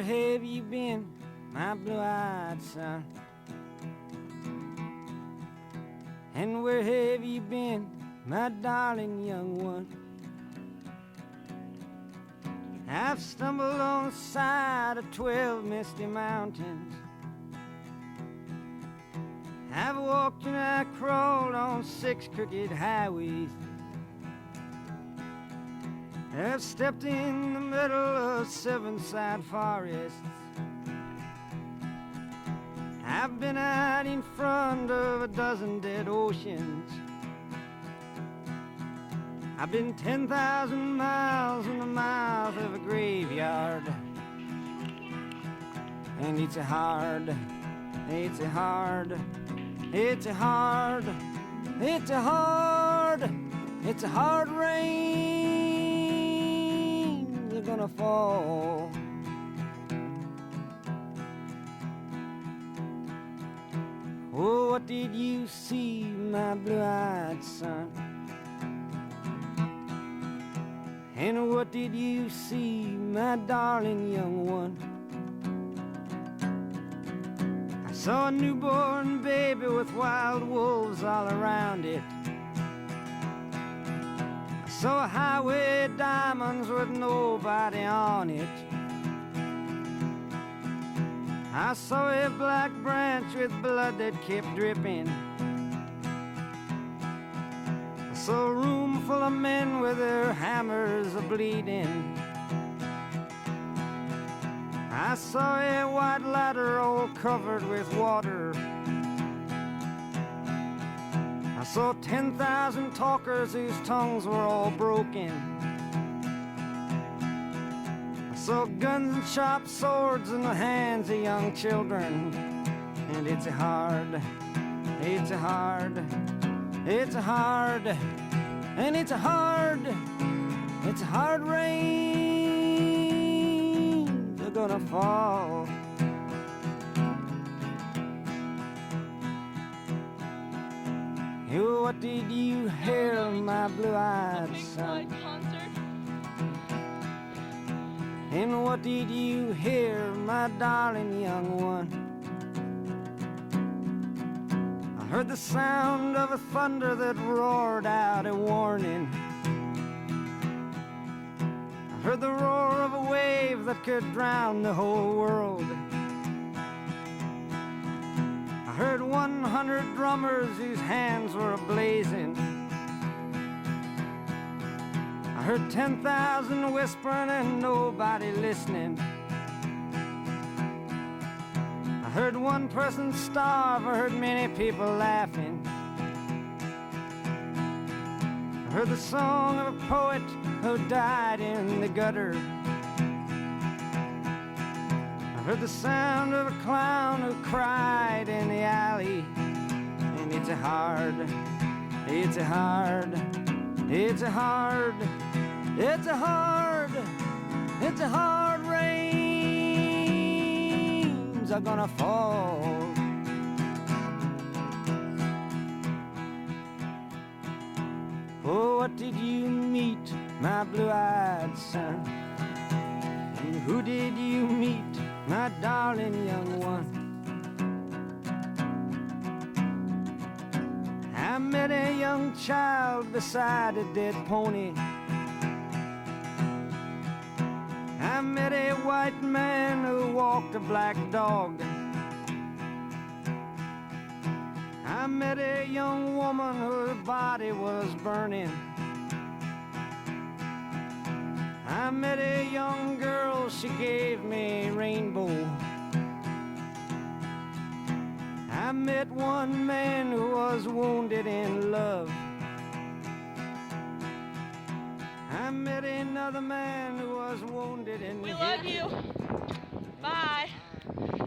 have you been, my blue-eyed son? And where have you been, my darling young one? I've stumbled on the side of 12 misty mountains. I've walked and I crawled on 6 crooked highways. I've stepped in the middle of 7 sad forests. I've been out in front of a dozen dead oceans. I've been 10,000 miles in the mouth of a graveyard. And it's a hard rain they're gonna fall. Oh, what did you see, my blue-eyed son? And what did you see, my darling young one? I saw a newborn baby with wild wolves all around it. I saw a highway of diamonds with nobody on it. I saw a black branch with blood that kept dripping. I saw a room full of men with their hammers a-bleeding. I saw a white ladder all covered with water. I saw 10,000 talkers whose tongues were all broken. I saw guns and sharp swords in the hands of young children. And it's a hard rain they're gonna fall. Oh, what did you hear, my blue-eyed son? And what did you hear, my darling young one? I heard the sound of a thunder that roared out a warning. I heard the roar of a wave that could drown the whole world. I heard 100 drummers whose hands were ablazing. I heard 10,000 whispering and nobody listening. I heard one person starve, I heard many people laughing. I heard the song of a poet who died in the gutter. I heard the sound of a clown who cried in the alley. And it's a hard rains are gonna fall. Oh, what did you meet, my blue-eyed son? And who did you meet, my darling young one? I met a young child beside a dead pony. I met a white man who walked a black dog. I met a young woman whose body was burning. I met a young girl, she gave me a rainbow. I met one man who was wounded in love. I met another man who was wounded in We love you. Bye.